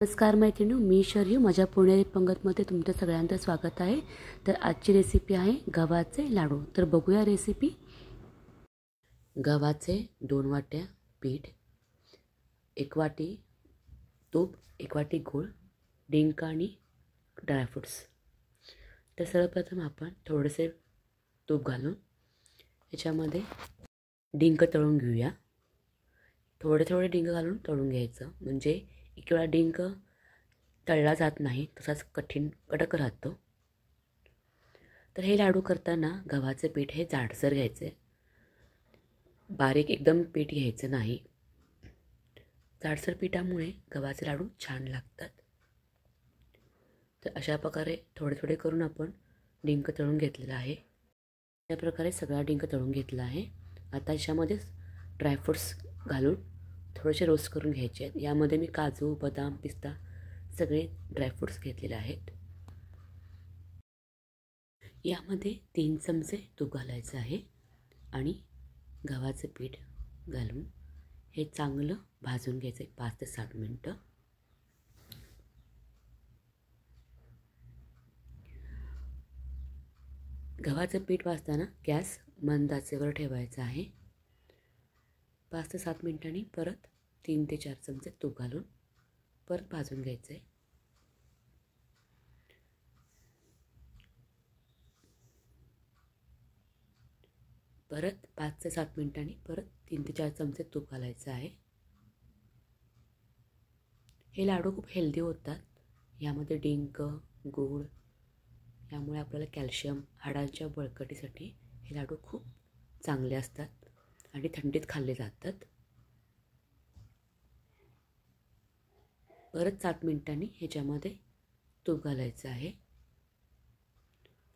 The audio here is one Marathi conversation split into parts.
नमस्कार मैत्रिणी, मी शर्यू. माझ्या पुणेरी पंगतमध्ये तुमच्या सगळ्यांचं स्वागत आहे. तर आजची रेसिपी आहे गव्हाचे लाडू. तर बघूया रेसिपी. गव्हाचे 2 वाट्या पीठ, 1 वाटी तूप, 1 वाटी गूळ, डिंक आणि ड्रायफ्रूट्स. तर सर्वप्रथम आपण थोडेसे तूप घालून ह्याच्यामध्ये डिंक तळून घेऊया. थोडे डिंक घालून तळून घ्यायचं, म्हणजे एक वेळा डिंक तळला जात नाही, तसाच कडक राहतो. तर हे लाडू करताना गव्हाचं पीठ हे जाडसर घ्यायचं आहे, बारीक एकदम पीठ घ्यायचं नाही. जाडसर पिठामुळे गव्हाचे लाडू छान लागतात. तर अशा प्रकारे थोडे करून आपण डिंक तळून घेतलेला आहे. या प्रकारे सगळा डिंक तळून घेतला आहे. आता याच्यामध्ये ड्रायफ्रूट्स घालून थोडेसे रोस्ट करून घ्यायचे आहेत. यामध्ये मी काजू, बदाम, पिस्ता सगळे ड्रायफ्रूट्स घेतलेले आहेत. यामध्ये 3 चमचे तूप घालायचं आहे आणि गव्हाचं पीठ घालून हे चांगलं भाजून घ्यायचं आहे 5 ते 7 मिनटं. गव्हाचं पीठ भाजताना गॅस मंद आचेवर ठेवायचा आहे. 5 ते 7 मिनिटांनी परत 3 ते 4 चमचे तूप घालून परत भाजून घ्यायचं आहे. परत 5 ते 7 मिनिटांनी परत 3 ते 4 चमचे तूप घालायचं आहे. हे लाडू खूप हेल्दी होतात. यामध्ये डिंक, गूळ, यामुळे आपल्याला कॅल्शियम, हाडांच्या बळकटीसाठी हे लाडू खूप चांगले असतात आणि थंडीत खाल्ले जातात. परत 7 मिनिटांनी ह्याच्यामध्ये तूप घालायचं आहे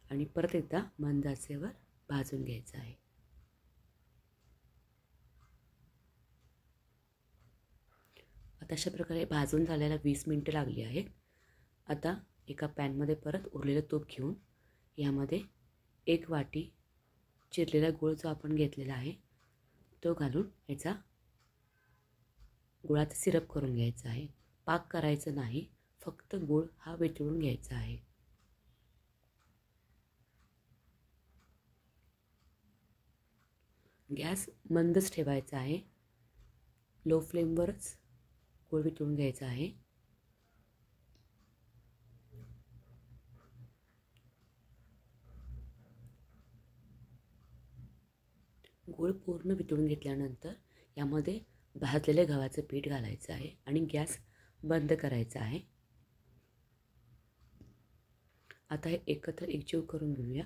आणि परत एकदा मंद आचेवर भाजून घ्यायचं आहे. आता अशा प्रकारे भाजून झाल्याला 20 मिनिटं लागली आहेत. आता एका पॅनमध्ये परत उरलेलं तूप घेऊन यामध्ये 1 वाटी चिरलेला गूळ जो आपण घेतलेला आहे तो घालून याचा गुळाचा सिरप करून घ्यायचा आहे. पाक करायचं नाही, फक्त गूळ हा वितळून घ्यायचा आहे. गॅस मंदच ठेवायचा आहे. लो फ्लेमवरच गूळ वितळून घ्यायचा आहे. गूळ पूर्ण वितळून घेतल्यानंतर यामध्ये भाजलेले गव्हाचं पीठ घालायचं आहे आणि गॅस बंद करायचा आहे. आता हे एकत्र एकजीव करून घेऊया.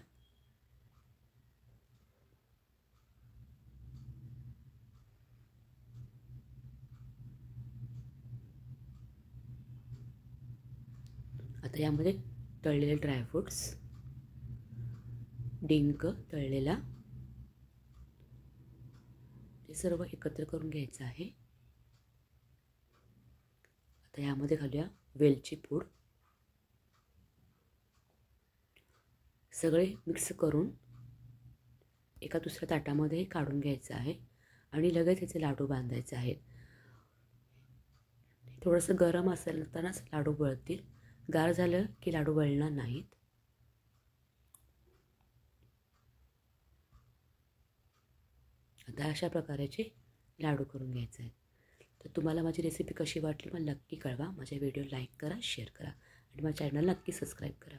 आता यामध्ये तळलेले ड्रायफ्रूट्स, डिंक तळलेला, ते सर्व एकत्र करून घ्यायचं आहे. आता यामध्ये घालूया वेलची पूड. सगळे मिक्स करून एका दुसऱ्या ताटामध्ये काढून घ्यायचं आहे आणि लगेच याचे लाडू बांधायचे आहेत. थोडंसं गरम असतानाच लाडू वळतील, गार झालं की लाडू वळणार नाहीत. आता अशा प्रकारचे लाडू करून घ्यायचे आहेत. तर तुम्हाला माझी रेसिपी कशी वाटली मला नक्की कळवा. माझ्या व्हिडिओ लाईक करा, शेअर करा आणि माझ्या चॅनल नक्की सबस्क्राईब करा.